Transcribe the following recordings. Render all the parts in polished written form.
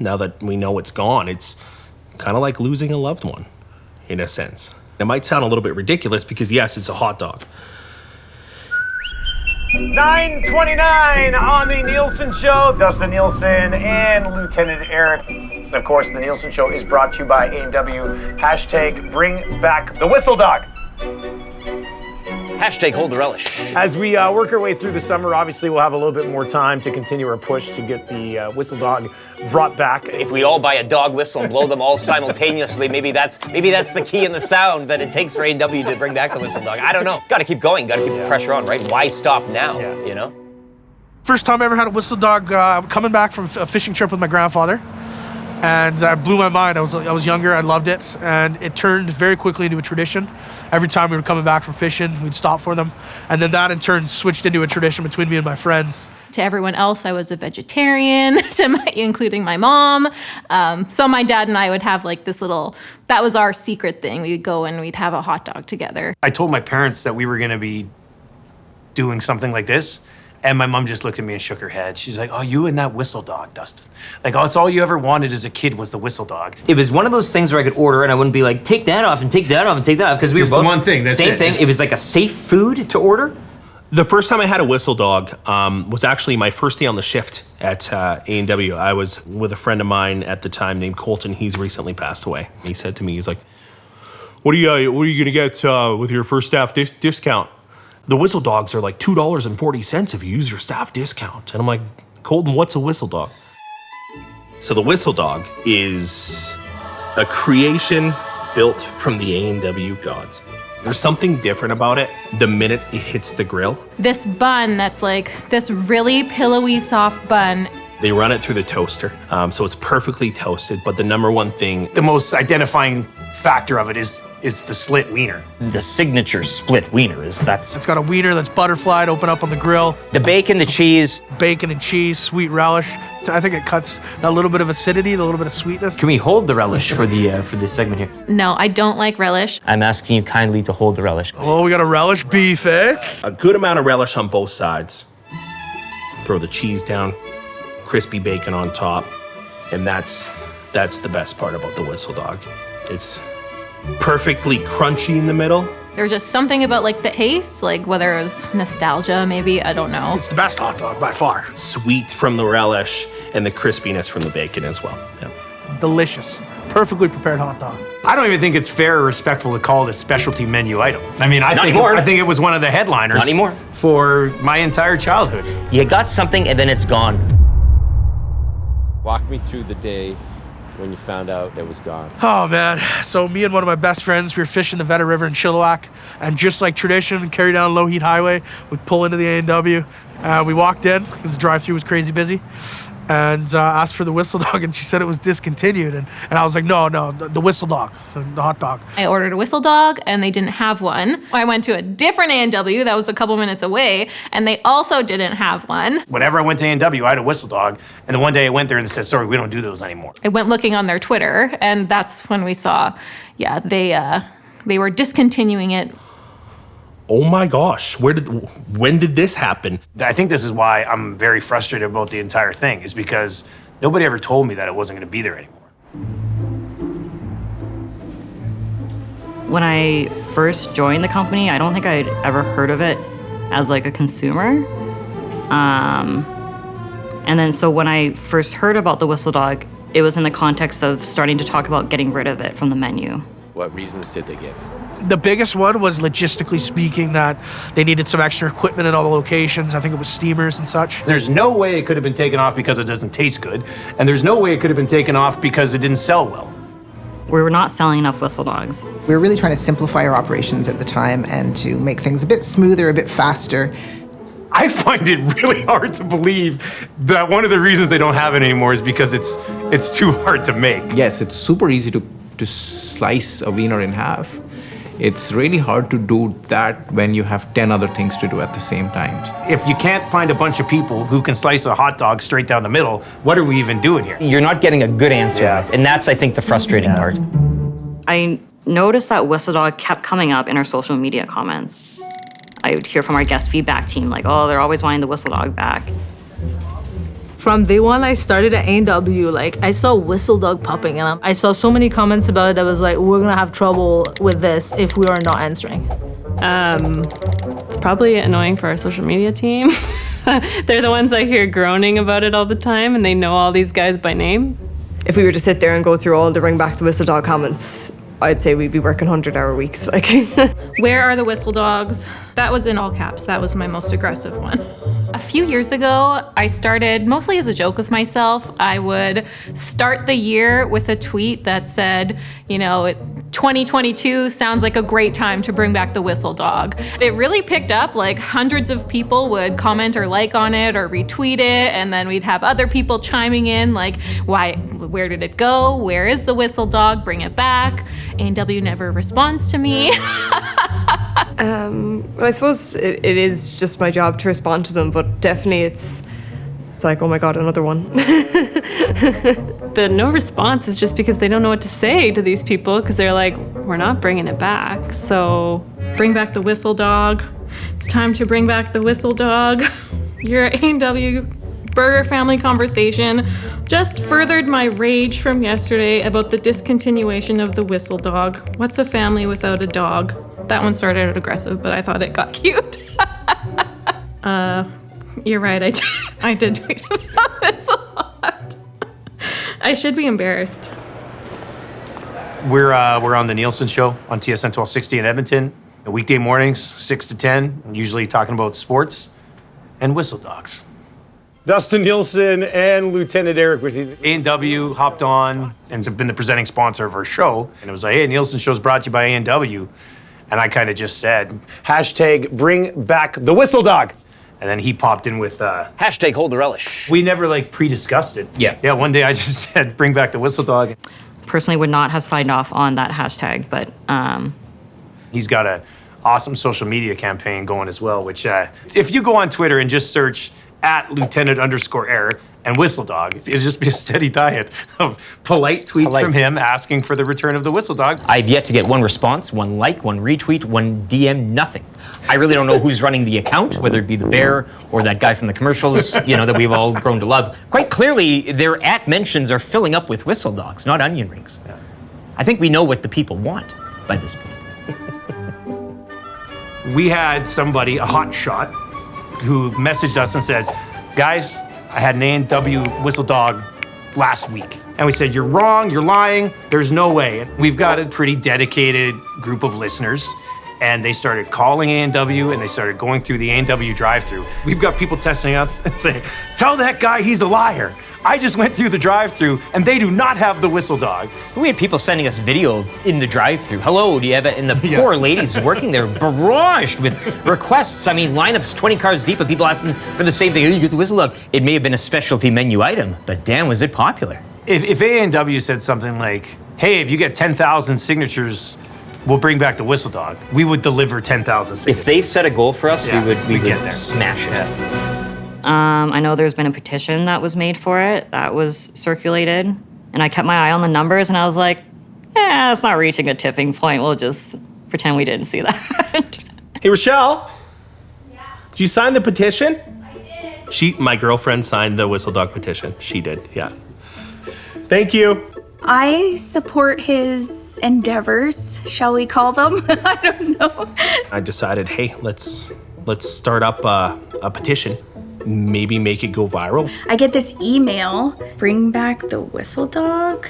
Now that we know it's gone, it's kind of like losing a loved one, in a sense. It might sound a little bit ridiculous because, yes, it's a hot dog. 9:29 on the Nielsen Show. Dustin Nielsen and Lieutenant Eric. Of course, the Nielsen Show is brought to you by A&W. Hashtag bring back the whistle dog. Hashtag hold the relish. As we work our way through the summer, obviously we'll have a little bit more time to continue our push to get the whistle dog brought back. If we all buy a dog whistle and blow them all simultaneously, maybe that's the key in the sound that it takes for A&W to bring back the whistle dog. I don't know. Got to keep going. Got to keep the pressure on, right? Why stop now? You know. First time I ever had a whistle dog. Coming back from a fishing trip with my grandfather. And it blew my mind. I was younger, I loved it, and it turned very quickly into a tradition. Every time we were coming back from fishing, we'd stop for them. And then that in turn switched into a tradition between me and my friends. To everyone else, I was a vegetarian, including my mom. So my dad and I would have like this little, that was our secret thing. We would go and we'd have a hot dog together. I told my parents that we were gonna be doing something like this, and my mom just looked at me and shook her head. She's like, oh, you and that whistle dog, Dustin. Like, oh, it's all you ever wanted as a kid was the whistle dog. It was one of those things where I could order and I wouldn't be like, take that off and take that off and take that off. Because we were both the one thing, that's same thing. It was like a safe food to order. The first time I had a whistle dog was actually my first day on the shift at A&W. I was with a friend of mine at the time named Colton. He's recently passed away. He said to me, he's like, what are you gonna get with your first staff discount? The whistle dogs are like $2.40 if you use your staff discount. And I'm like, Colton, what's a whistle dog? So the whistle dog is a creation built from the A&W gods. There's something different about it the minute it hits the grill. This bun that's like this really pillowy, soft bun. They run it through the toaster, so it's perfectly toasted. But the number one thing, the most identifying factor of it is the slit wiener. The signature split wiener is It's got a wiener that's butterflied, open up on the grill. The bacon, the cheese. Bacon and cheese, sweet relish. I think it cuts a little bit of acidity, a little bit of sweetness. Can we hold the relish for this segment here? No, I don't like relish. I'm asking you kindly to hold the relish. Oh, we got a relish beef, eh? A good amount of relish on both sides. Throw the cheese down, crispy bacon on top, and that's the best part about the whistle dog. It's perfectly crunchy in the middle. There's just something about like the taste, like whether it was nostalgia, maybe, I don't know. It's the best hot dog by far. Sweet from the relish and the crispiness from the bacon as well. Yeah. It's delicious, perfectly prepared hot dog. I don't even think it's fair or respectful to call it a specialty menu item. I mean, I think it was one of the headliners Not anymore. For my entire childhood. You got something and then it's gone. Walk me through the day when you found out it was gone. Oh man, so me and one of my best friends, we were fishing the Veta River in Chilliwack, and just like tradition, carry down Low Heat Highway, we'd pull into the A&W. We walked in, because the drive-thru was crazy busy, and asked for the whistle dog, and she said it was discontinued, and I was like, no, the whistle dog, the hot dog. I ordered a whistle dog, and they didn't have one. I went to a different A&W that was a couple minutes away, and they also didn't have one. Whenever I went to A&W, I had a whistle dog, and then one day I went there and they said, sorry, we don't do those anymore. I went looking on their Twitter, and that's when we saw, they were discontinuing it. Oh my gosh, when did this happen? I think this is why I'm very frustrated about the entire thing, is because nobody ever told me that it wasn't going to be there anymore. When I first joined the company, I don't think I'd ever heard of it as like a consumer. And then so when I first heard about the whistle dog, it was in the context of starting to talk about getting rid of it from the menu. What reasons did they give? The biggest one was logistically speaking that they needed some extra equipment at all the locations. I think it was steamers and such. There's no way it could have been taken off because it doesn't taste good, and there's no way it could have been taken off because it didn't sell well. We were not selling enough whistle dogs. We were really trying to simplify our operations at the time and to make things a bit smoother, a bit faster. I find it really hard to believe that one of the reasons they don't have it anymore is because it's too hard to make. Yes, it's super easy to slice a wiener in half. It's really hard to do that when you have 10 other things to do at the same time. If you can't find a bunch of people who can slice a hot dog straight down the middle, what are we even doing here? You're not getting a good answer, and that's, I think, the frustrating part. I noticed that whistle dog kept coming up in our social media comments. I would hear from our guest feedback team, like, oh, they're always wanting the whistle dog back. From day one I started at A&W, like I saw Whistle Dog popping and I saw so many comments about it that was like, we're gonna have trouble with this if we are not answering. It's probably annoying for our social media team. They're the ones I hear groaning about it all the time, and they know all these guys by name. If we were to sit there and go through all the Bring Back the Whistle Dog comments, I'd say we'd be working 100-hour weeks. Like, Where are the Whistle Dogs? That was in all caps. That was my most aggressive one. A few years ago, I started, mostly as a joke with myself, I would start the year with a tweet that said, 2022 sounds like a great time to bring back the Whistle Dog. It really picked up, like hundreds of people would comment or like on it or retweet it, and then we'd have other people chiming in like, where did it go? Where is the Whistle Dog? Bring it back. A&W never responds to me. Well, I suppose it is just my job to respond to them, but definitely it's like, oh my God, another one. The no response is just because they don't know what to say to these people, because they're like, we're not bringing it back, so. Bring back the Whistle Dog. It's time to bring back the Whistle Dog. Your A&W burger family conversation just furthered my rage from yesterday about the discontinuation of the Whistle Dog. What's a family without a dog? That one started out aggressive, but I thought it got cute. You're right, I did tweet about this a lot. I should be embarrassed. We're on the Nielsen Show on TSN 1260 in Edmonton. Weekday mornings, 6 to 10, usually talking about sports and Whistle Dogs. Dustin Nielsen and Lieutenant Eric with you. A&W hopped on and have been the presenting sponsor of our show. And it was like, hey, Nielsen Show's brought to you by A&W. And I kind of just said, hashtag bring back the Whistle Dog. And then he popped in with hashtag hold the relish. We never pre-discussed it. Yeah, one day I just said, bring back the Whistle Dog. Personally would not have signed off on that hashtag, but he's got an awesome social media campaign going as well, which if you go on Twitter and just search @Lieutenant_Eric and Whistle Dog, it'll just be a steady diet of polite tweets from him asking for the return of the Whistle Dog. I've yet to get one response, one like, one retweet, one DM, nothing. I really don't know who's running the account, whether it be the bear or that guy from the commercials, that we've all grown to love. Quite clearly, their @mentions are filling up with Whistle Dogs, not onion rings. Yeah. I think we know what the people want by this point. We had somebody, a hot shot, who messaged us and says, guys, I had an A&W Whistle Dog last week. And we said, you're wrong, you're lying, there's no way. We've got a pretty dedicated group of listeners, and they started calling A&W and they started going through the A&W drive-thru. We've got people testing us and saying, tell that guy he's a liar. I just went through the drive-thru and they do not have the Whistle Dog. We had people sending us video in the drive-thru. Hello, do you have it? And the poor ladies working there barraged with requests. I mean, lineups 20 cars deep of people asking for the same thing. Oh, you get the Whistle Dog. It may have been a specialty menu item, but damn, was it popular. If A&W said something like, hey, if you get 10,000 signatures, we'll bring back the Whistle Dog, we would deliver 10,000 signatures. If they set a goal for us, we would get there. Smash it. Yeah. I know there's been a petition that was made for it that was circulated, and I kept my eye on the numbers, and I was like, it's not reaching a tipping point. We'll just pretend we didn't see that. Hey, Rochelle. Yeah. Did you sign the petition? I did. My girlfriend signed the Whistle Dog petition. She did, yeah. Thank you. I support his endeavors, shall we call them? I don't know. I decided, hey, let's start up a petition. Maybe make it go viral. I get this email, bring back the Whistle Dog,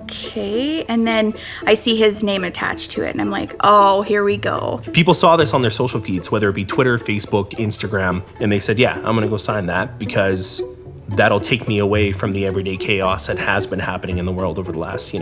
okay. And then I see his name attached to it and I'm like, oh, here we go. People saw this on their social feeds, whether it be Twitter, Facebook, Instagram, and they said, yeah, I'm gonna go sign that because that'll take me away from the everyday chaos that has been happening in the world over the last,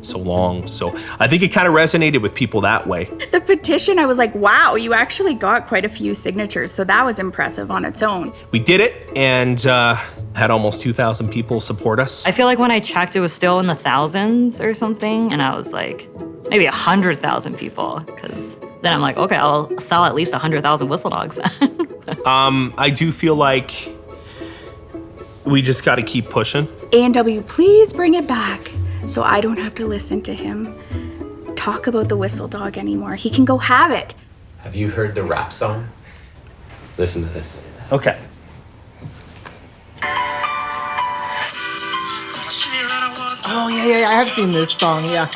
so long. So I think it kind of resonated with people that way. The petition, I was like, wow, you actually got quite a few signatures. So that was impressive on its own. We did it and had almost 2,000 people support us. I feel like when I checked, it was still in the thousands or something. And I was like, maybe 100,000 people. Because then I'm like, okay, I'll sell at least 100,000 Whistle Dogs then. I do feel like we just got to keep pushing. A&W, please bring it back. So I don't have to listen to him talk about the Whistle Dog anymore. He can go have it. Have you heard the rap song? Listen to this. Okay. Yeah, I have seen this song, yeah.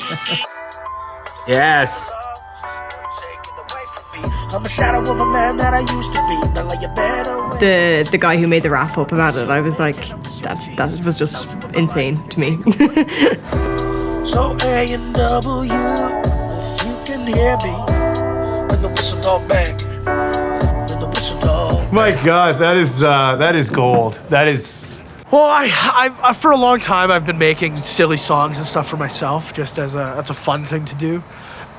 Yes. I'm a shadow of a man that I used to be. Now lay your bed away. The guy who made the rap up about it, I was like, that was just insane to me. So A&W, if you can hear me, when the whistle dog bang, when the whistle dog. My God, that is gold. That is. Well, I for a long time I've been making silly songs and stuff for myself, just as that's a fun thing to do.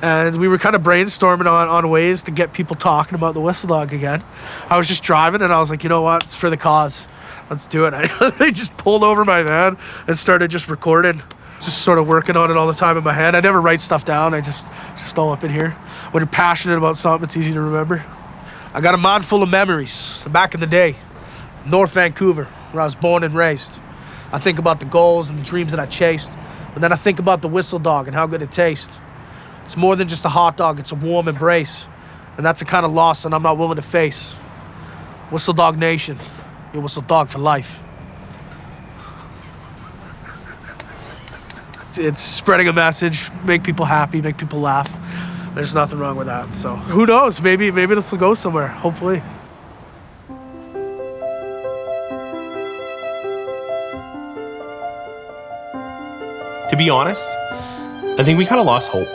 And we were kind of brainstorming on ways to get people talking about the Whistle Dog again. I was just driving and I was like, you know what? It's for the cause. Let's do it. I just pulled over my van and started just recording, just sort of working on it all the time in my head. I never write stuff down. It's just all up in here. When you're passionate about something, it's easy to remember. I got a mind full of memories from back in the day, North Vancouver, where I was born and raised. I think about the goals and the dreams that I chased, but then I think about the Whistle Dog and how good it tastes. It's more than just a hot dog, it's a warm embrace. And that's the kind of loss that I'm not willing to face. Whistle Dog Nation, your Whistle Dog for life. It's spreading a message, make people happy, make people laugh. There's nothing wrong with that. So who knows, maybe this will go somewhere, hopefully. To be honest, I think we kind of lost hope.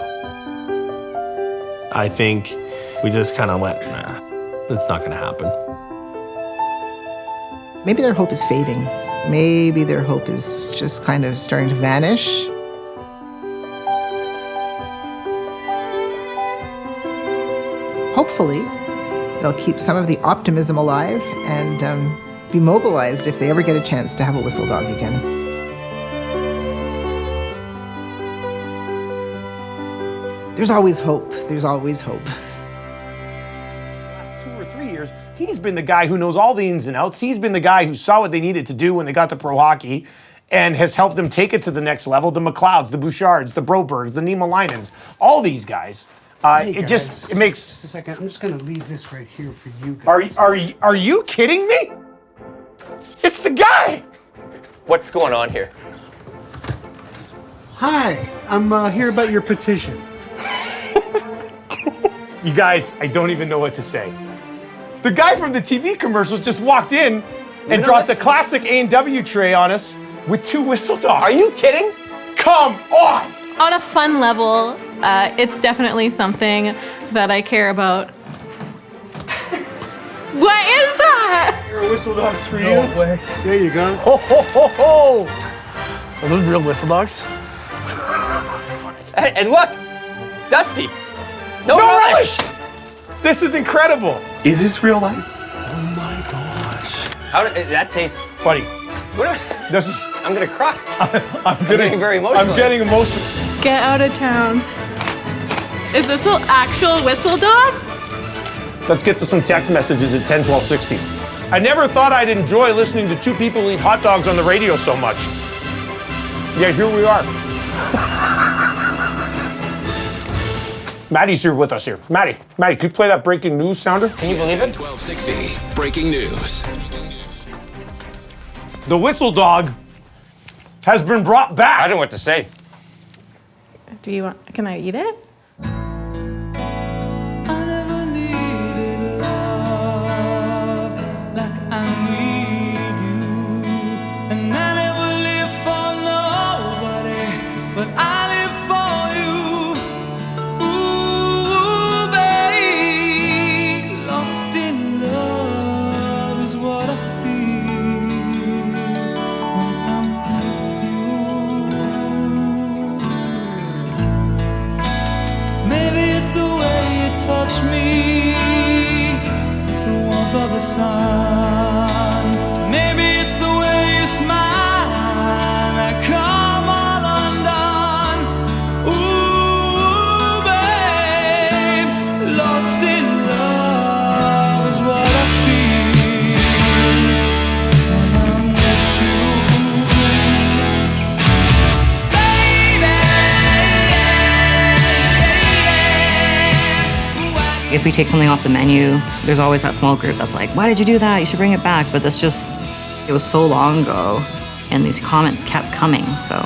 I think we just kind of went, nah, it's not going to happen. Maybe their hope is fading. Maybe their hope is just kind of starting to vanish. Hopefully, they'll keep some of the optimism alive and be mobilized if they ever get a chance to have a Whistle Dog again. There's always hope. There's always hope. 2 or 3 years, he's been the guy who knows all the ins and outs. He's been the guy who saw what they needed to do when they got to pro hockey and has helped them take it to the next level. The McLeods, the Bouchards, the Brobergs, the Nima Linens, all these guys. Hey it guys, makes. Just a second. I'm just gonna leave this right here for you guys. Are you kidding me? It's the guy. What's going on here? Hi, I'm here about your petition. You guys, I don't even know what to say. The guy from the TV commercials just walked in and dropped the classic A&W tray on us with 2 Whistle Dogs. Are you kidding? Come on! On a fun level, it's definitely something that I care about. What is that? Here are Whistle Dogs for you. No way. There you go. Ho, ho, ho, ho! Are those real Whistle Dogs? And look, Dusty. No relish! This is incredible. Is this real life? Oh my gosh. How did that taste? Buddy, This is, I'm gonna cry. I'm getting very emotional. I'm getting emotional. Get out of town. Is this an actual Whistle Dog? Let's get to some text messages at 10, 12, 16. I never thought I'd enjoy listening to 2 people eat hot dogs on the radio so much. Yeah, here we are. Maddie's here with us here. Maddie, can you play that breaking news sounder? Can you believe it? 1260, breaking news. The Whistle Dog has been brought back. I don't know what to say. Do you want? Can I eat it? Touch me with the warmth of the sun. Maybe it's the way you smile that come all undone. Ooh, babe, lost in love is what I feel when I'm with you, baby. If we take something off the menu, there's always that small group that's like, why did you do that? You should bring it back. But it was so long ago, and these comments kept coming. So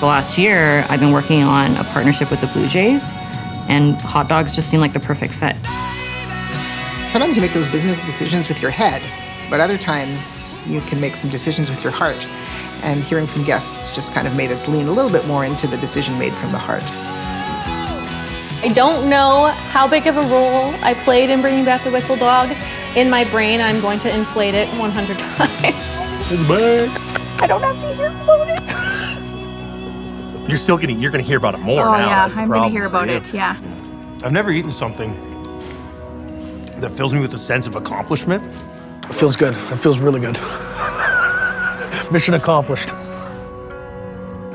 the last year, I've been working on a partnership with the Blue Jays, and hot dogs just seem like the perfect fit. Sometimes you make those business decisions with your head, but other times you can make some decisions with your heart. And hearing from guests just kind of made us lean a little bit more into the decision made from the heart. I don't know how big of a role I played in bringing back the Whistle Dog. In my brain, I'm going to inflate it 100 times. It's back. I don't have to hear about it. You're gonna hear about it more Oh now. yeah, That's the I'm gonna problem hear for about you. it. Yeah. I've never eaten something that fills me with a sense of accomplishment. It feels good. It feels really good. Mission accomplished.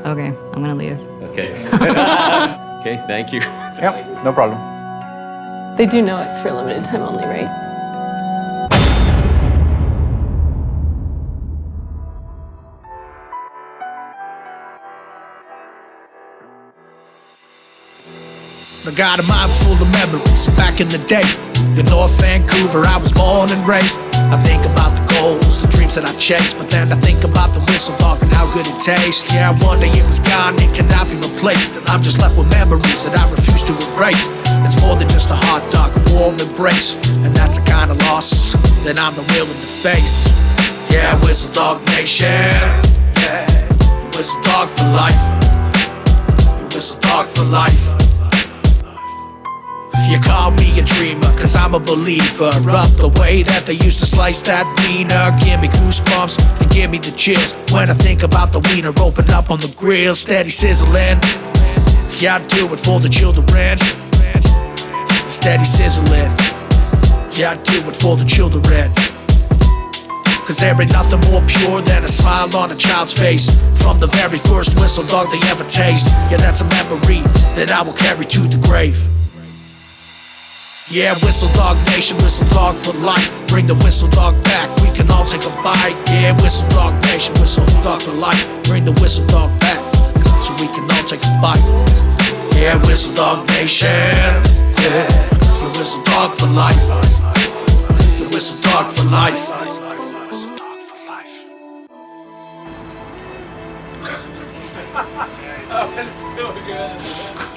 Okay, I'm gonna leave. Okay. Okay, thank you. Yep, no problem. They do know it's for limited time only, right? I got a mind full of memories back in the day. In North Vancouver, I was born and raised. I think about the goals, the dreams that I chased, but then I think about the Whistle Dog and how good it tastes. Yeah, one day it was gone, it cannot be replaced. I'm just left with memories that I refuse to erase. It's more than just a hot dog, a warm embrace, and that's the kind of loss that I'm unwilling to face. Yeah, Whistle Dog Nation. Yeah, Whistle Dog for life. Whistle Dog for life. You call me a dreamer, cause I'm a believer of the way that they used to slice that wiener. Give me goosebumps, and give me the chills when I think about the wiener open up on the grill, steady sizzling. Yeah, I do it for the children. Steady sizzling. Yeah, I do it for the children. Cause there ain't nothing more pure than a smile on a child's face from the very first Whistle Dog they ever taste. Yeah, that's a memory that I will carry to the grave. Yeah, Whistle Dog Nation, Whistle Dog for life. Bring the Whistle Dog back, we can all take a bite. Yeah, Whistle Dog Nation, Whistle Dog for life. Bring the Whistle Dog back, so we can all take a bite. Yeah, Whistle Dog Nation. Yeah, the Whistle Dog for life. The Whistle Dog for life. That was so good.